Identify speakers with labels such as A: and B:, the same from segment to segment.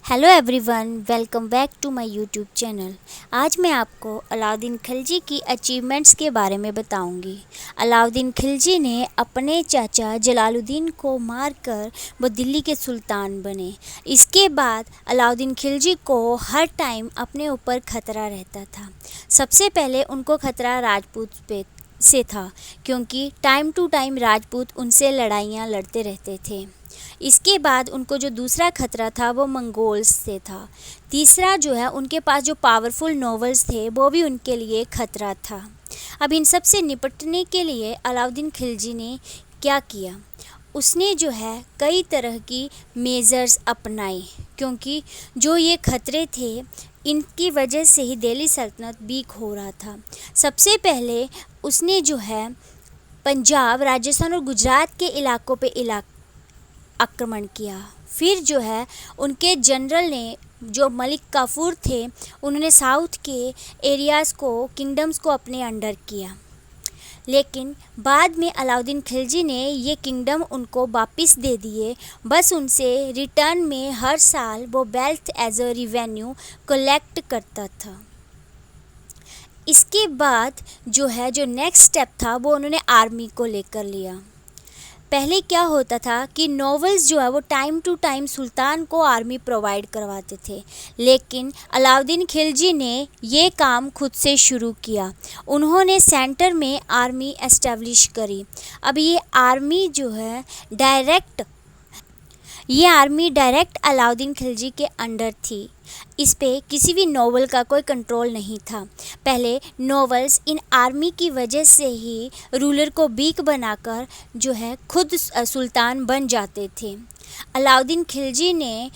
A: Hello everyone, welcome back to my YouTube channel. आज मैं आपको अलाउद्दीन खिलजी की अचीवमेंट्स के बारे में बताऊंगी। अलाउद्दीन खिलजी ने अपने चाचा जलालुद्दीन को मारकर वो दिल्ली के सुल्तान बने। इसके बाद अलाउद्दीन खिलजी को हर टाइम अपने ऊपर खतरा रहता था। सबसे पहले उनको खतरा राजपूत से था, क्योंकि टाइम टू टाइम राजपूत उनसे लड़ाइयाँ लड़ते रहते थे। इसके बाद उनको जो दूसरा खतरा था वो मंगोल्स से था। तीसरा जो है, उनके पास जो पावरफुल नॉवेल्स थे वो भी उनके लिए खतरा था। अब इन सब से निपटने के लिए अलाउद्दीन खिलजी ने क्या किया, उसने जो है कई तरह की मेजर्स अपनाई, क्योंकि जो ये खतरे थे इनकी वजह से ही दिल्ली सल्तनत वीक हो रहा था। सबसे पहले उसने जो है पंजाब, राजस्थान और गुजरात के इलाकों पे आक्रमण किया। फिर जो है उनके जनरल ने, जो मलिक काफूर थे, उन्होंने साउथ के एरियाज़ को, किंगडम्स को अपने अंडर किया। लेकिन बाद में अलाउद्दीन खिलजी ने ये किंगडम उनको वापस दे दिए। बस उनसे रिटर्न में हर साल वो wealth as a revenue collect करता था। इसके बाद जो है, जो नेक्स्ट स्टेप था वो उन्होंने आर्मी को लेकर लिया। पहले क्या होता था कि नॉवेल्स जो है वो टाइम टू टाइम सुल्तान को आर्मी प्रोवाइड करवाते थे, लेकिन अलाउद्दीन खिलजी ने ये काम खुद से शुरू किया। उन्होंने सेंटर में आर्मी एस्टेब्लिश करी। अब ये आर्मी डायरेक्ट अलाउद्दीन खिलजी के अंडर थी। इस पे किसी भी नॉवल का कोई कंट्रोल नहीं था। पहले नॉवेल्स इन आर्मी की वजह से ही रूलर को वीक बनाकर जो है खुद सुल्तान बन जाते थे। अलाउद्दीन खिलजी ने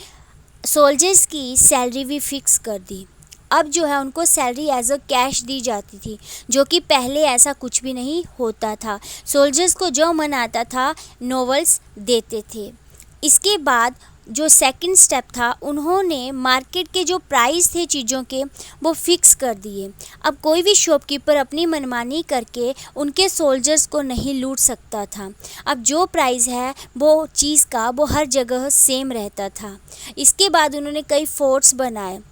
A: सोल्जर्स की सैलरी भी फिक्स कर दी। अब जो है उनको सैलरी एज अ कैश दी जाती थी, जो कि पहले ऐसा कुछ भी नहीं होता था। सोल्जर्स को जो मन आता था नॉवेल्स देते थे। इसके बाद जो सेकंड स्टेप था, उन्होंने मार्केट के जो प्राइस थे चीज़ों के वो फिक्स कर दिए। अब कोई भी शॉपकीपर अपनी मनमानी करके उनके सोल्जर्स को नहीं लूट सकता था। अब जो प्राइस है वो चीज़ का वो हर जगह सेम रहता था। इसके बाद उन्होंने कई फोर्ट्स बनाए,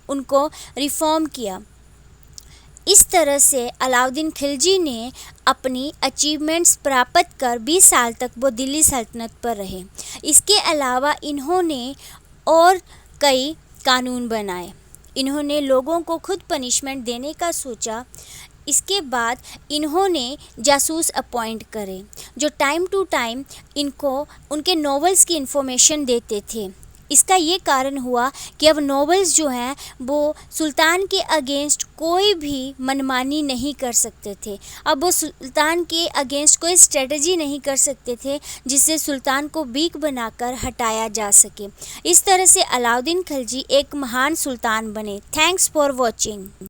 A: उनको रिफॉर्म किया। इस तरह से अलाउद्दीन खिलजी ने अपनी अचीवमेंट्स प्राप्त कर 20 साल तक वो दिल्ली सल्तनत पर रहे। इसके अलावा इन्होंने और कई कानून बनाए। इन्होंने लोगों को खुद पनिशमेंट देने का सोचा। इसके बाद इन्होंने जासूस अपॉइंट करे, जो टाइम टू टाइम इनको उनके नॉवेल्स की इन्फॉर्मेशन देते थे। इसका ये कारण हुआ कि अब नॉवेल्स जो हैं वो सुल्तान के अगेंस्ट कोई भी मनमानी नहीं कर सकते थे। अब वो सुल्तान के अगेंस्ट कोई स्ट्रेटजी नहीं कर सकते थे जिससे सुल्तान को वीक बनाकर हटाया जा सके। इस तरह से अलाउद्दीन खिलजी एक महान सुल्तान बने। Thanks for watching.